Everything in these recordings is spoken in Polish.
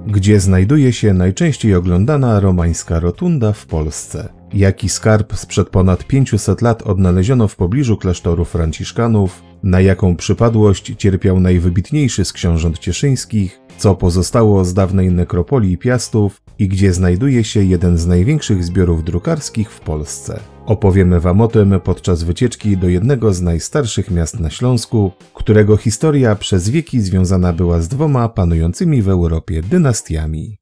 Gdzie znajduje się najczęściej oglądana romańska rotunda w Polsce? Jaki skarb sprzed ponad 500 lat odnaleziono w pobliżu klasztoru franciszkanów? Na jaką przypadłość cierpiał najwybitniejszy z książąt cieszyńskich? Co pozostało z dawnej nekropolii Piastów? I gdzie znajduje się jeden z największych zbiorów drukarskich w Polsce? Opowiemy Wam o tym podczas wycieczki do jednego z najstarszych miast na Śląsku, którego historia przez wieki związana była z dwoma panującymi w Europie dynastiami.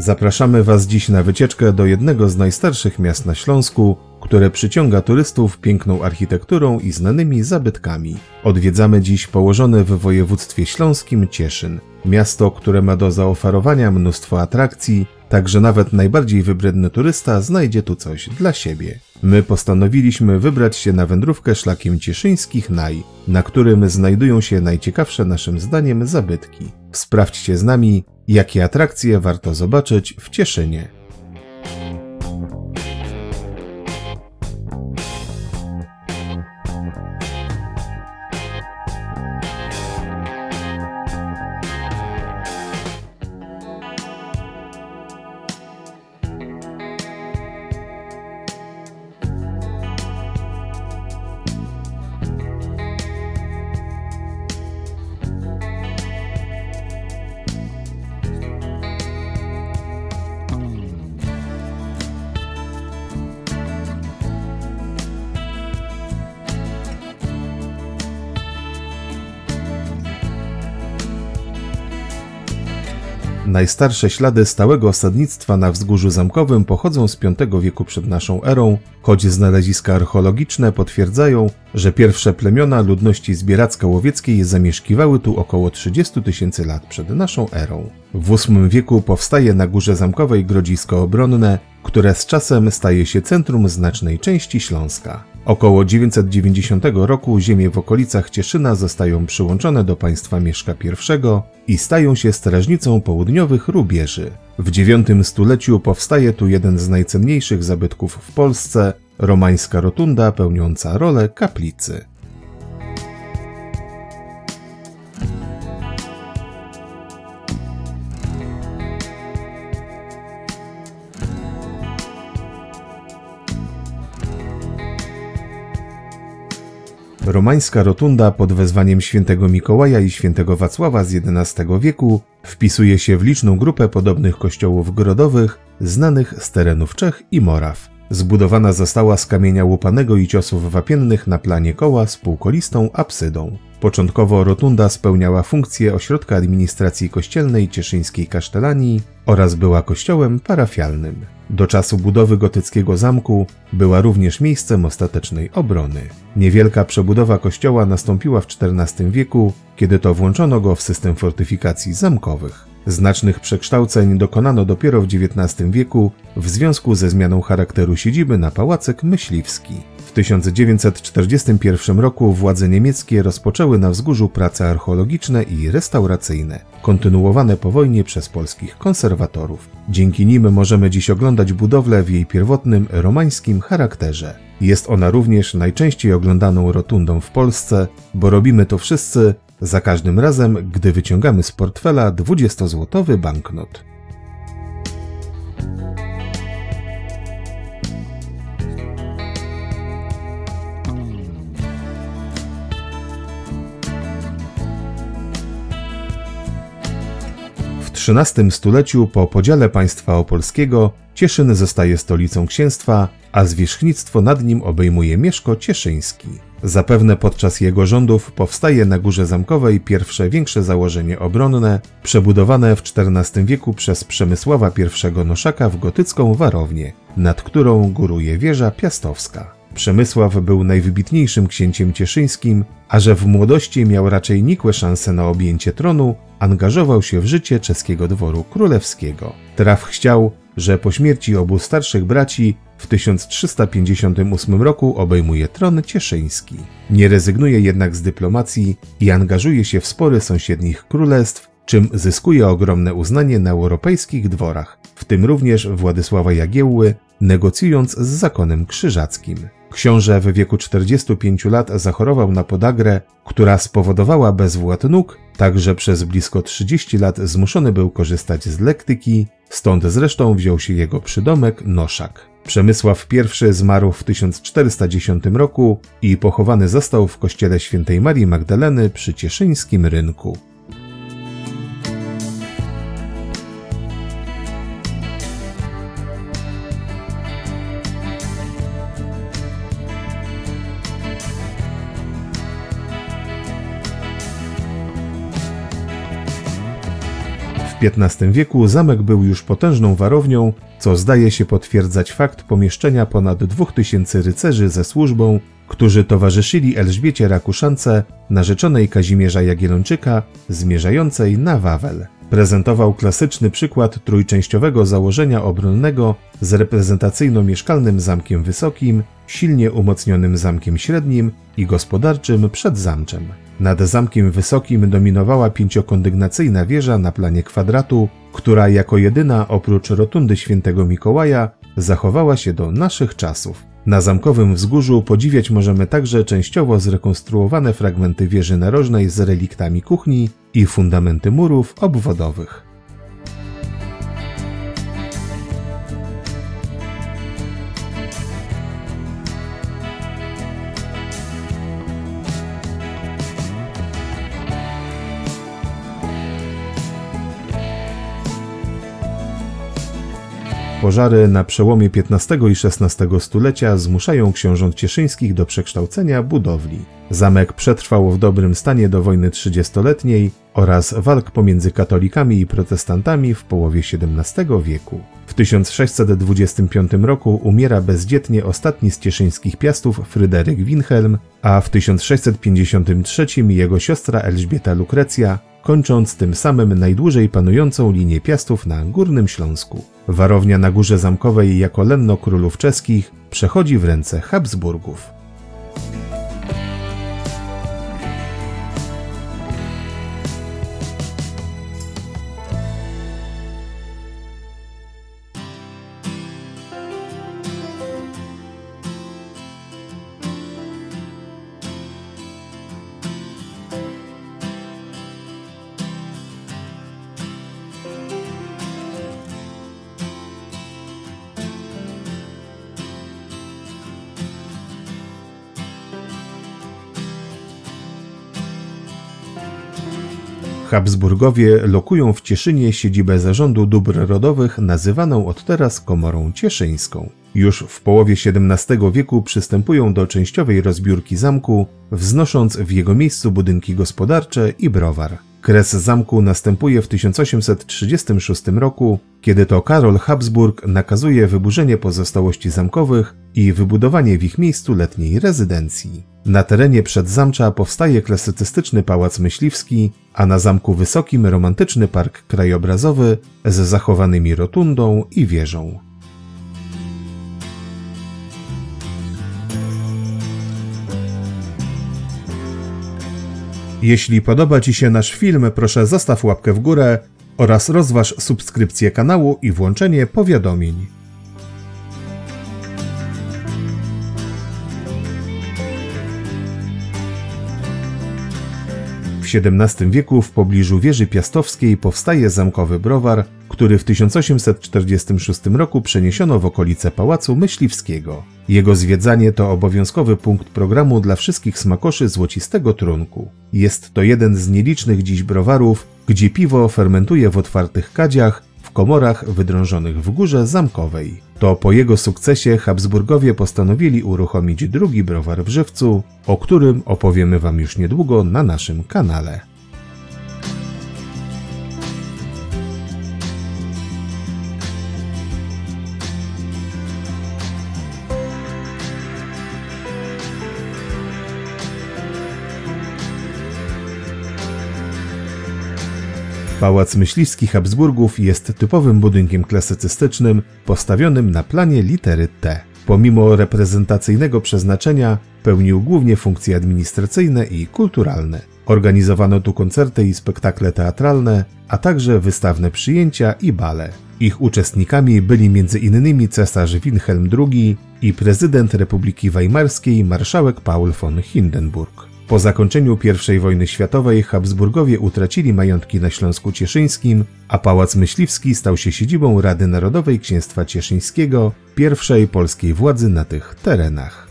Zapraszamy Was dziś na wycieczkę do jednego z najstarszych miast na Śląsku, które przyciąga turystów piękną architekturą i znanymi zabytkami. Odwiedzamy dziś położone w województwie śląskim Cieszyn. Miasto, które ma do zaoferowania mnóstwo atrakcji, tak że nawet najbardziej wybredny turysta znajdzie tu coś dla siebie. My postanowiliśmy wybrać się na wędrówkę szlakiem cieszyńskich Naj, na którym znajdują się najciekawsze naszym zdaniem zabytki. Sprawdźcie z nami, jakie atrakcje warto zobaczyć w Cieszynie. Najstarsze ślady stałego osadnictwa na wzgórzu zamkowym pochodzą z V wieku przed naszą erą, choć znaleziska archeologiczne potwierdzają, że pierwsze plemiona ludności zbieracko-łowieckiej zamieszkiwały tu około 30 000 lat przed naszą erą. W VIII wieku powstaje na górze zamkowej grodzisko obronne, które z czasem staje się centrum znacznej części Śląska. Około 990 roku ziemie w okolicach Cieszyna zostają przyłączone do państwa Mieszka I i stają się strażnicą południowych rubieży. W IX stuleciu powstaje tu jeden z najcenniejszych zabytków w Polsce – romańska rotunda pełniąca rolę kaplicy. Romańska rotunda pod wezwaniem świętego Mikołaja i świętego Wacława z XI wieku wpisuje się w liczną grupę podobnych kościołów grodowych znanych z terenów Czech i Moraw. Zbudowana została z kamienia łupanego i ciosów wapiennych na planie koła z półkolistą apsydą. Początkowo rotunda spełniała funkcję ośrodka administracji kościelnej cieszyńskiej kasztelanii oraz była kościołem parafialnym. Do czasu budowy gotyckiego zamku była również miejscem ostatecznej obrony. Niewielka przebudowa kościoła nastąpiła w XIV wieku, kiedy to włączono go w system fortyfikacji zamkowych. Znacznych przekształceń dokonano dopiero w XIX wieku w związku ze zmianą charakteru siedziby na pałacyk myśliwski. W 1941 roku władze niemieckie rozpoczęły na wzgórzu prace archeologiczne i restauracyjne, kontynuowane po wojnie przez polskich konserwatorów. Dzięki nim możemy dziś oglądać budowlę w jej pierwotnym romańskim charakterze. Jest ona również najczęściej oglądaną rotundą w Polsce, bo robimy to wszyscy za każdym razem, gdy wyciągamy z portfela 20-złotowy banknot. W XIII stuleciu po podziale państwa opolskiego Cieszyn zostaje stolicą księstwa, a zwierzchnictwo nad nim obejmuje Mieszko Cieszyński. Zapewne podczas jego rządów powstaje na Górze Zamkowej pierwsze większe założenie obronne, przebudowane w XIV wieku przez Przemysława I Noszaka w gotycką warownię, nad którą góruje wieża piastowska. Przemysław był najwybitniejszym księciem cieszyńskim, a że w młodości miał raczej nikłe szanse na objęcie tronu, angażował się w życie czeskiego dworu królewskiego. Traf chciał, że po śmierci obu starszych braci w 1358 roku obejmuje tron cieszyński. Nie rezygnuje jednak z dyplomacji i angażuje się w spory sąsiednich królestw, czym zyskuje ogromne uznanie na europejskich dworach, w tym również Władysława Jagiełły, negocjując z zakonem krzyżackim. Książę w wieku 45 lat zachorował na podagrę, która spowodowała bezwład nóg, tak że przez blisko 30 lat zmuszony był korzystać z lektyki, stąd zresztą wziął się jego przydomek Noszak. Przemysław I zmarł w 1410 roku i pochowany został w kościele świętej Marii Magdaleny przy Cieszyńskim Rynku. W XV wieku zamek był już potężną warownią, co zdaje się potwierdzać fakt pomieszczenia ponad 2000 rycerzy ze służbą, którzy towarzyszyli Elżbiecie Rakuszance, narzeczonej Kazimierza Jagiellończyka, zmierzającej na Wawel. Prezentował klasyczny przykład trójczęściowego założenia obronnego z reprezentacyjno-mieszkalnym zamkiem wysokim, silnie umocnionym zamkiem średnim i gospodarczym przedzamczem. Nad zamkiem wysokim dominowała pięciokondygnacyjna wieża na planie kwadratu, która jako jedyna oprócz rotundy Świętego Mikołaja zachowała się do naszych czasów. Na zamkowym wzgórzu podziwiać możemy także częściowo zrekonstruowane fragmenty wieży narożnej z reliktami kuchni i fundamenty murów obwodowych. Pożary na przełomie XV i XVI stulecia zmuszają książąt cieszyńskich do przekształcenia budowli. Zamek przetrwał w dobrym stanie do wojny 30-letniej oraz walk pomiędzy katolikami i protestantami w połowie XVII wieku. W 1625 roku umiera bezdzietnie ostatni z cieszyńskich piastów Fryderyk Wilhelm, a w 1653 jego siostra Elżbieta Lukrecja, kończąc tym samym najdłużej panującą linię piastów na Górnym Śląsku. Warownia na Górze Zamkowej jako lenno królów czeskich przechodzi w ręce Habsburgów. Habsburgowie lokują w Cieszynie siedzibę Zarządu Dóbr Rodowych, nazywaną od teraz Komorą Cieszyńską. Już w połowie XVII wieku przystępują do częściowej rozbiórki zamku, wznosząc w jego miejscu budynki gospodarcze i browar. Kres zamku następuje w 1836 roku, kiedy to Karol Habsburg nakazuje wyburzenie pozostałości zamkowych i wybudowanie w ich miejscu letniej rezydencji. Na terenie przedzamcza powstaje klasycystyczny pałac myśliwski, a na Zamku Wysokim romantyczny park krajobrazowy z zachowanymi rotundą i wieżą. Jeśli podoba Ci się nasz film, proszę zostaw łapkę w górę oraz rozważ subskrypcję kanału i włączenie powiadomień. W XVII wieku w pobliżu wieży piastowskiej powstaje zamkowy browar, który w 1846 roku przeniesiono w okolice Pałacu Myśliwskiego. Jego zwiedzanie to obowiązkowy punkt programu dla wszystkich smakoszy złocistego trunku. Jest to jeden z nielicznych dziś browarów, gdzie piwo fermentuje w otwartych kadziach, w komorach wydrążonych w górze zamkowej. To po jego sukcesie Habsburgowie postanowili uruchomić drugi browar w Żywcu, o którym opowiemy Wam już niedługo na naszym kanale. Pałac Myśliwski Habsburgów jest typowym budynkiem klasycystycznym, postawionym na planie litery T. Pomimo reprezentacyjnego przeznaczenia pełnił głównie funkcje administracyjne i kulturalne. Organizowano tu koncerty i spektakle teatralne, a także wystawne przyjęcia i bale. Ich uczestnikami byli m.in. cesarz Wilhelm II i prezydent Republiki Weimarskiej marszałek Paul von Hindenburg. Po zakończeniu I wojny światowej Habsburgowie utracili majątki na Śląsku Cieszyńskim, a Pałac Myśliwski stał się siedzibą Rady Narodowej Księstwa Cieszyńskiego, pierwszej polskiej władzy na tych terenach.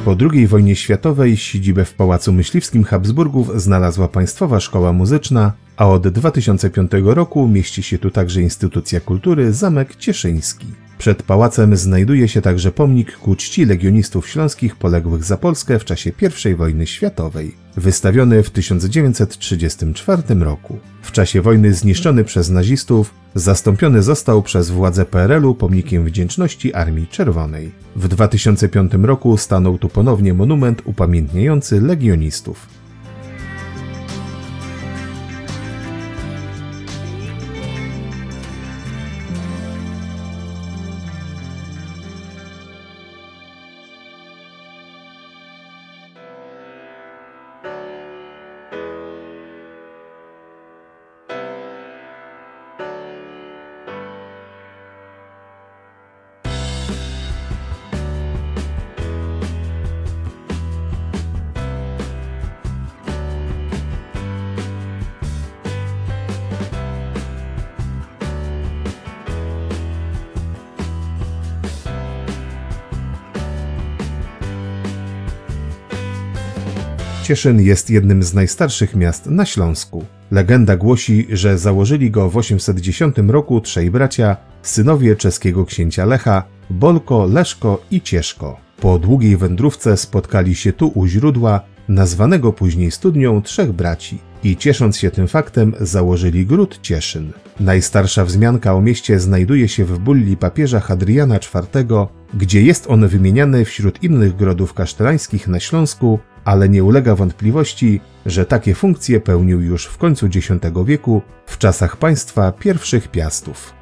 Po II wojnie światowej siedzibę w Pałacu Myśliwskim Habsburgów znalazła Państwowa Szkoła Muzyczna, a od 2005 roku mieści się tu także instytucja kultury Zamek Cieszyński. Przed pałacem znajduje się także pomnik ku czci legionistów śląskich poległych za Polskę w czasie I wojny światowej, wystawiony w 1934 roku. W czasie wojny zniszczony przez nazistów, zastąpiony został przez władze PRL-u pomnikiem wdzięczności Armii Czerwonej. W 2005 roku stanął tu ponownie monument upamiętniający legionistów. Cieszyn jest jednym z najstarszych miast na Śląsku. Legenda głosi, że założyli go w 810 roku trzej bracia, synowie czeskiego księcia Lecha, Bolko, Leszko i Cieszko. Po długiej wędrówce spotkali się tu u źródła, nazwanego później studnią trzech braci, i ciesząc się tym faktem założyli gród Cieszyn. Najstarsza wzmianka o mieście znajduje się w bulli papieża Hadriana IV, gdzie jest on wymieniany wśród innych grodów kasztelańskich na Śląsku, ale nie ulega wątpliwości, że takie funkcje pełnił już w końcu X wieku, w czasach państwa pierwszych Piastów.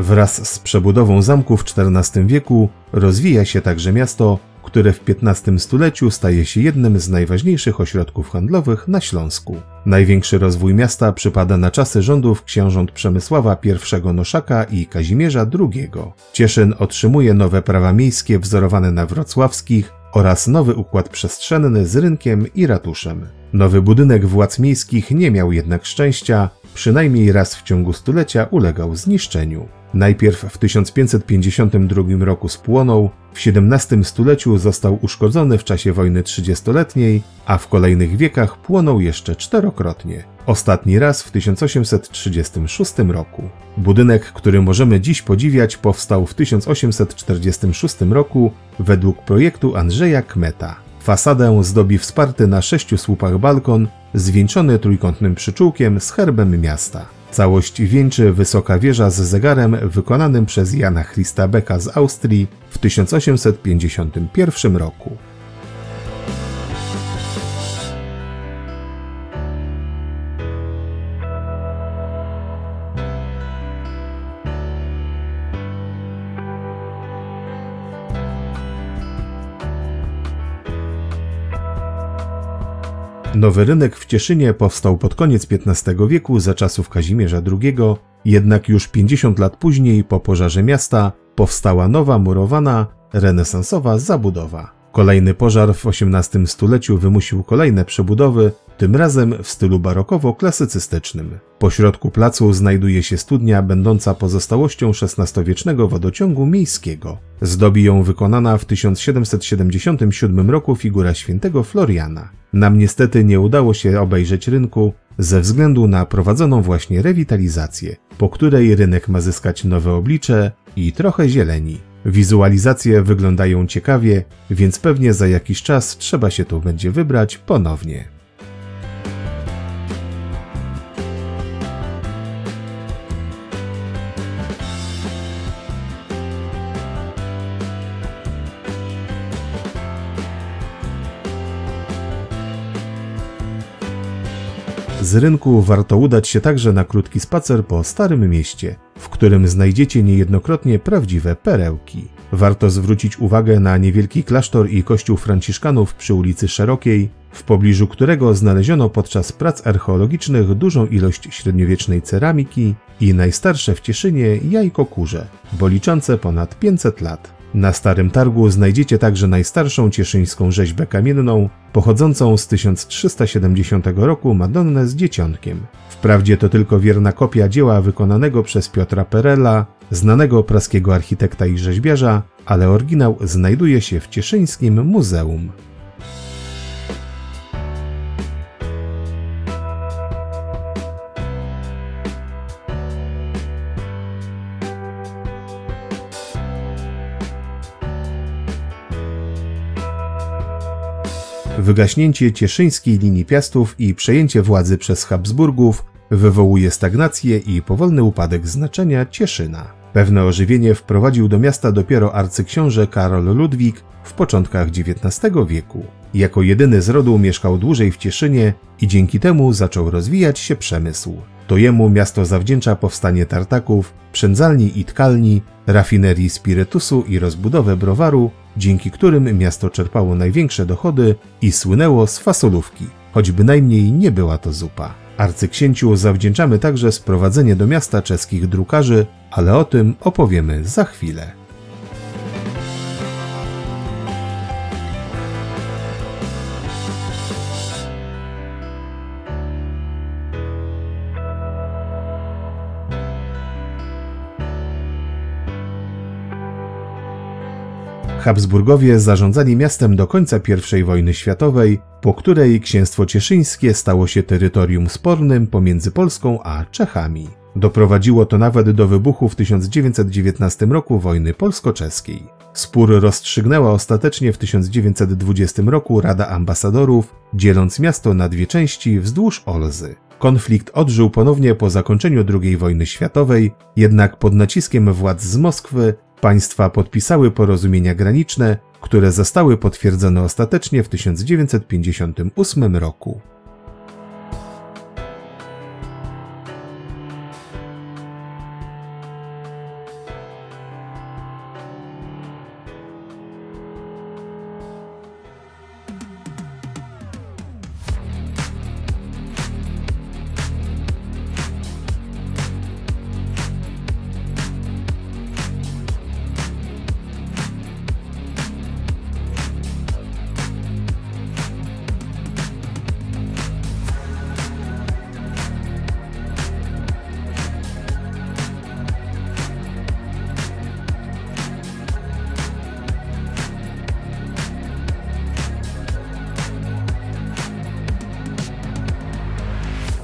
Wraz z przebudową zamku w XIV wieku rozwija się także miasto, które w XV stuleciu staje się jednym z najważniejszych ośrodków handlowych na Śląsku. Największy rozwój miasta przypada na czasy rządów książąt Przemysława I Noszaka i Kazimierza II. Cieszyn otrzymuje nowe prawa miejskie wzorowane na wrocławskich oraz nowy układ przestrzenny z rynkiem i ratuszem. Nowy budynek władz miejskich nie miał jednak szczęścia, przynajmniej raz w ciągu stulecia ulegał zniszczeniu. Najpierw w 1552 roku spłonął, w XVII stuleciu został uszkodzony w czasie wojny 30-letniej, a w kolejnych wiekach płonął jeszcze czterokrotnie. Ostatni raz w 1836 roku. Budynek, który możemy dziś podziwiać, powstał w 1846 roku według projektu Andrzeja Kmeta. Fasadę zdobi wsparty na 6 słupach balkon, zwieńczony trójkątnym przyczółkiem z herbem miasta. Całość wieńczy wysoka wieża z zegarem wykonanym przez Jana Christa Becka z Austrii w 1851 roku. Nowy rynek w Cieszynie powstał pod koniec XV wieku za czasów Kazimierza II, jednak już 50 lat później, po pożarze miasta, powstała nowa murowana, renesansowa zabudowa. Kolejny pożar w XVIII stuleciu wymusił kolejne przebudowy, tym razem w stylu barokowo-klasycystycznym. Po środku placu znajduje się studnia będąca pozostałością XVI-wiecznego wodociągu miejskiego. Zdobi ją wykonana w 1777 roku figura świętego Floriana. Nam niestety nie udało się obejrzeć rynku ze względu na prowadzoną właśnie rewitalizację, po której rynek ma zyskać nowe oblicze i trochę zieleni. Wizualizacje wyglądają ciekawie, więc pewnie za jakiś czas trzeba się tu będzie wybrać ponownie. Z rynku warto udać się także na krótki spacer po Starym Mieście, w którym znajdziecie niejednokrotnie prawdziwe perełki. Warto zwrócić uwagę na niewielki klasztor i kościół franciszkanów przy ulicy Szerokiej, w pobliżu którego znaleziono podczas prac archeologicznych dużą ilość średniowiecznej ceramiki i najstarsze w Cieszynie jajko kurze, bo liczące ponad 500 lat. Na Starym Targu znajdziecie także najstarszą cieszyńską rzeźbę kamienną, pochodzącą z 1370 roku Madonnę z Dzieciątkiem. Wprawdzie to tylko wierna kopia dzieła wykonanego przez Piotra Perella, znanego praskiego architekta i rzeźbiarza, ale oryginał znajduje się w Cieszyńskim Muzeum. Wygaśnięcie cieszyńskiej linii Piastów i przejęcie władzy przez Habsburgów wywołuje stagnację i powolny upadek znaczenia Cieszyna. Pewne ożywienie wprowadził do miasta dopiero arcyksiąże Karol Ludwik w początkach XIX wieku. Jako jedyny z rodu mieszkał dłużej w Cieszynie i dzięki temu zaczął rozwijać się przemysł. To jemu miasto zawdzięcza powstanie tartaków, przędzalni i tkalni, rafinerii spirytusu i rozbudowę browaru, dzięki którym miasto czerpało największe dochody i słynęło z fasolówki, choć bynajmniej nie była to zupa. Arcyksięciu zawdzięczamy także sprowadzenie do miasta czeskich drukarzy, ale o tym opowiemy za chwilę. Habsburgowie zarządzali miastem do końca I wojny światowej, po której księstwo cieszyńskie stało się terytorium spornym pomiędzy Polską a Czechami. Doprowadziło to nawet do wybuchu w 1919 roku wojny polsko-czeskiej. Spór rozstrzygnęła ostatecznie w 1920 roku Rada Ambasadorów, dzieląc miasto na dwie części wzdłuż Olzy. Konflikt odżył ponownie po zakończeniu II wojny światowej, jednak pod naciskiem władz z Moskwy państwa podpisały porozumienia graniczne, które zostały potwierdzone ostatecznie w 1958 roku.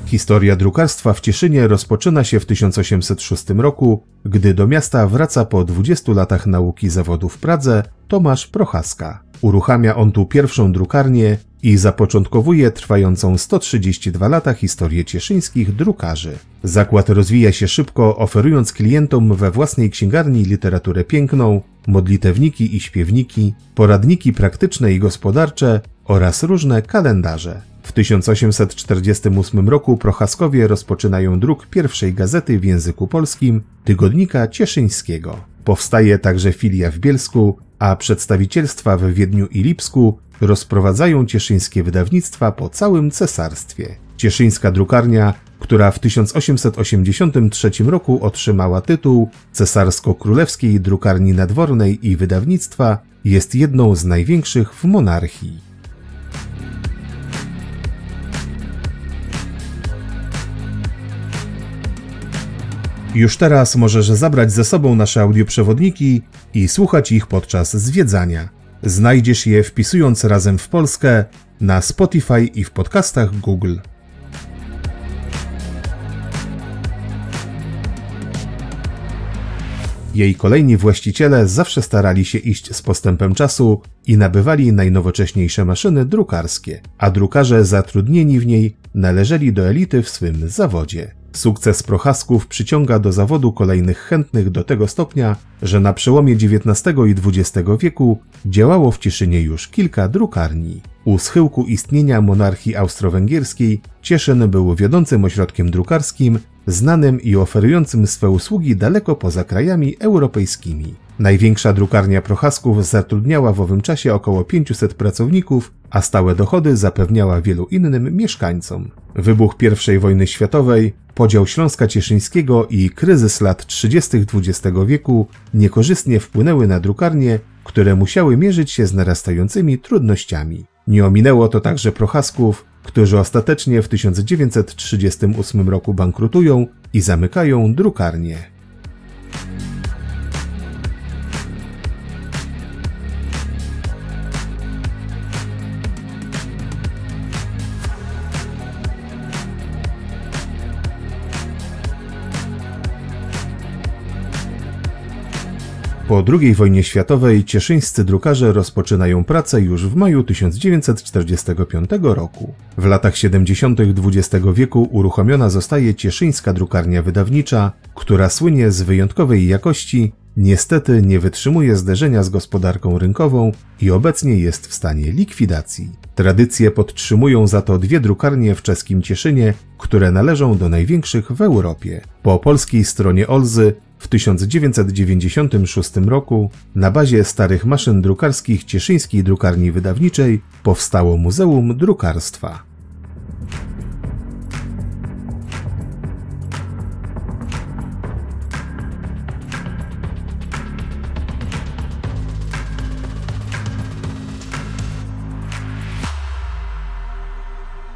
Historia drukarstwa w Cieszynie rozpoczyna się w 1806 roku, gdy do miasta wraca po 20 latach nauki zawodu w Pradze Tomasz Prochaska. Uruchamia on tu pierwszą drukarnię i zapoczątkowuje trwającą 132 lata historię cieszyńskich drukarzy. Zakład rozwija się szybko, oferując klientom we własnej księgarni literaturę piękną, modlitewniki i śpiewniki, poradniki praktyczne i gospodarcze oraz różne kalendarze. W 1848 roku Prochaskowie rozpoczynają druk pierwszej gazety w języku polskim, Tygodnika Cieszyńskiego. Powstaje także filia w Bielsku, a przedstawicielstwa w Wiedniu i Lipsku rozprowadzają cieszyńskie wydawnictwa po całym cesarstwie. Cieszyńska drukarnia, która w 1883 roku otrzymała tytuł Cesarsko-Królewskiej Drukarni Nadwornej i Wydawnictwa, jest jedną z największych w monarchii. Już teraz możesz zabrać ze sobą nasze audioprzewodniki i słuchać ich podczas zwiedzania. Znajdziesz je wpisując Razem w Polskę na Spotify i w podcastach Google. Jej kolejni właściciele zawsze starali się iść z postępem czasu i nabywali najnowocześniejsze maszyny drukarskie, a drukarze zatrudnieni w niej należeli do elity w swym zawodzie. Sukces Prochasków przyciąga do zawodu kolejnych chętnych do tego stopnia, że na przełomie XIX i XX wieku działało w Cieszynie już kilka drukarni. U schyłku istnienia monarchii austro-węgierskiej Cieszyn był wiodącym ośrodkiem drukarskim, znanym i oferującym swe usługi daleko poza krajami europejskimi. Największa drukarnia Prochasków zatrudniała w owym czasie około 500 pracowników, a stałe dochody zapewniała wielu innym mieszkańcom. Wybuch I wojny światowej, podział Śląska Cieszyńskiego i kryzys lat 30. XX wieku niekorzystnie wpłynęły na drukarnie, które musiały mierzyć się z narastającymi trudnościami. Nie ominęło to także Prochasków, którzy ostatecznie w 1938 roku bankrutują i zamykają drukarnię. Po II wojnie światowej cieszyńscy drukarze rozpoczynają pracę już w maju 1945 roku. W latach 70. XX wieku uruchomiona zostaje Cieszyńska Drukarnia Wydawnicza, która słynie z wyjątkowej jakości, niestety nie wytrzymuje zderzenia z gospodarką rynkową i obecnie jest w stanie likwidacji. Tradycje podtrzymują za to dwie drukarnie w czeskim Cieszynie, które należą do największych w Europie. Po polskiej stronie Olzy w 1996 roku na bazie starych maszyn drukarskich Cieszyńskiej Drukarni Wydawniczej powstało Muzeum Drukarstwa.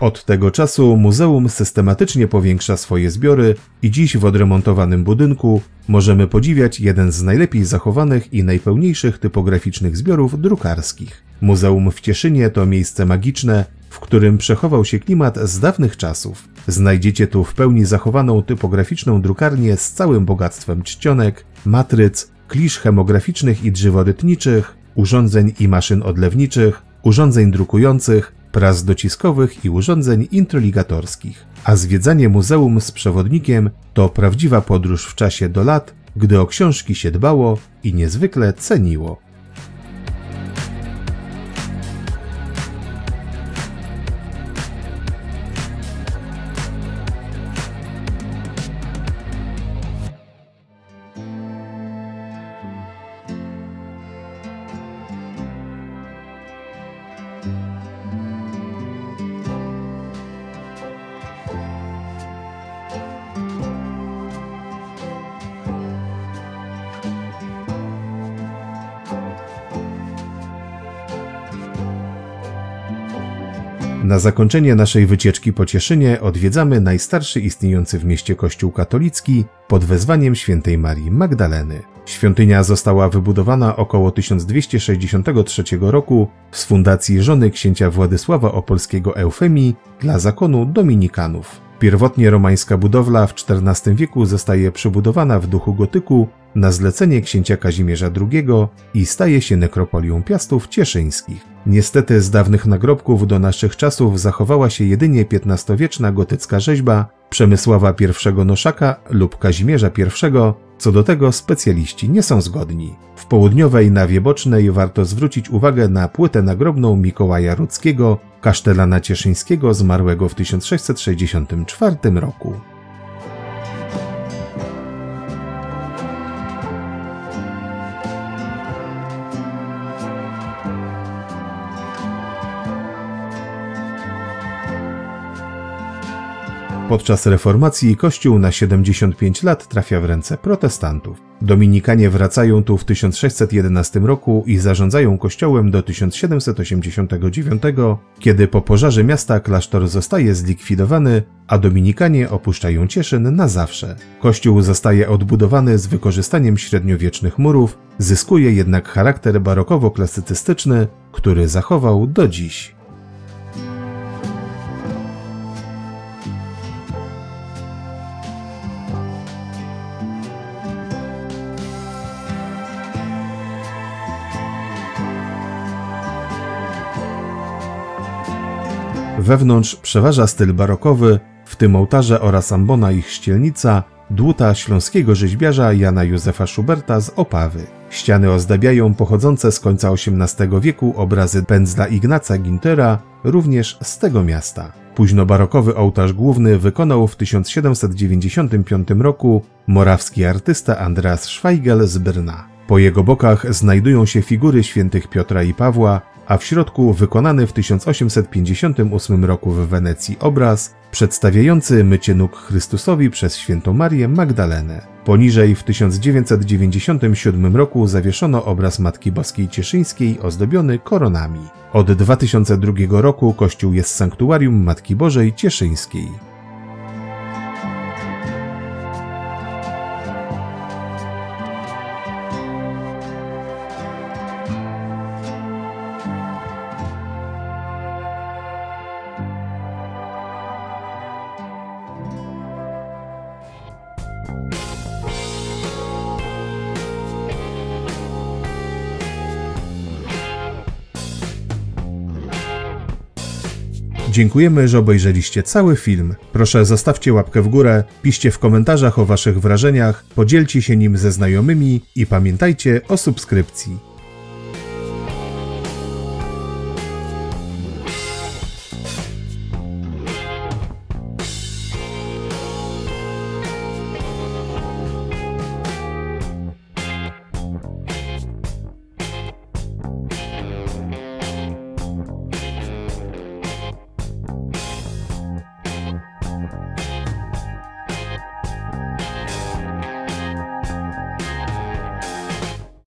Od tego czasu muzeum systematycznie powiększa swoje zbiory i dziś w odremontowanym budynku możemy podziwiać jeden z najlepiej zachowanych i najpełniejszych typograficznych zbiorów drukarskich. Muzeum w Cieszynie to miejsce magiczne, w którym przechował się klimat z dawnych czasów. Znajdziecie tu w pełni zachowaną typograficzną drukarnię z całym bogactwem czcionek, matryc, klisz chemograficznych i drzeworytniczych, urządzeń i maszyn odlewniczych, urządzeń drukujących, pras dociskowych i urządzeń introligatorskich. A zwiedzanie muzeum z przewodnikiem to prawdziwa podróż w czasie do lat, gdy o książki się dbało i niezwykle ceniło. Na zakończenie naszej wycieczki po Cieszynie odwiedzamy najstarszy istniejący w mieście kościół katolicki pod wezwaniem świętej Marii Magdaleny. Świątynia została wybudowana około 1263 roku z fundacji żony księcia Władysława Opolskiego Eufemii dla zakonu dominikanów. Pierwotnie romańska budowla w XIV wieku zostaje przebudowana w duchu gotyku na zlecenie księcia Kazimierza II i staje się nekropolią Piastów Cieszyńskich. Niestety z dawnych nagrobków do naszych czasów zachowała się jedynie XV-wieczna gotycka rzeźba Przemysława I Noszaka lub Kazimierza I, co do tego specjaliści nie są zgodni. W południowej nawie bocznej warto zwrócić uwagę na płytę nagrobną Mikołaja Rudzkiego, kasztelana cieszyńskiego zmarłego w 1664 roku. Podczas reformacji kościół na 75 lat trafia w ręce protestantów. Dominikanie wracają tu w 1611 roku i zarządzają kościołem do 1789, kiedy po pożarze miasta klasztor zostaje zlikwidowany, a dominikanie opuszczają Cieszyn na zawsze. Kościół zostaje odbudowany z wykorzystaniem średniowiecznych murów, zyskuje jednak charakter barokowo-klasycystyczny, który zachował do dziś. Wewnątrz przeważa styl barokowy, w tym ołtarze oraz ambona i chrzcielnica, dłuta śląskiego rzeźbiarza Jana Józefa Schuberta z Opawy. Ściany ozdabiają pochodzące z końca XVIII wieku obrazy pędzla Ignaca Gintera, również z tego miasta. Późnobarokowy ołtarz główny wykonał w 1795 roku morawski artysta Andreas Schweigel z Brna. Po jego bokach znajdują się figury świętych Piotra i Pawła, a w środku wykonany w 1858 roku w Wenecji obraz przedstawiający mycie nóg Chrystusowi przez świętą Marię Magdalenę. Poniżej w 1997 roku zawieszono obraz Matki Boskiej Cieszyńskiej ozdobiony koronami. Od 2002 roku kościół jest sanktuarium Matki Bożej Cieszyńskiej. Dziękujemy, że obejrzeliście cały film. Proszę zostawcie łapkę w górę, piszcie w komentarzach o waszych wrażeniach, podzielcie się nim ze znajomymi i pamiętajcie o subskrypcji.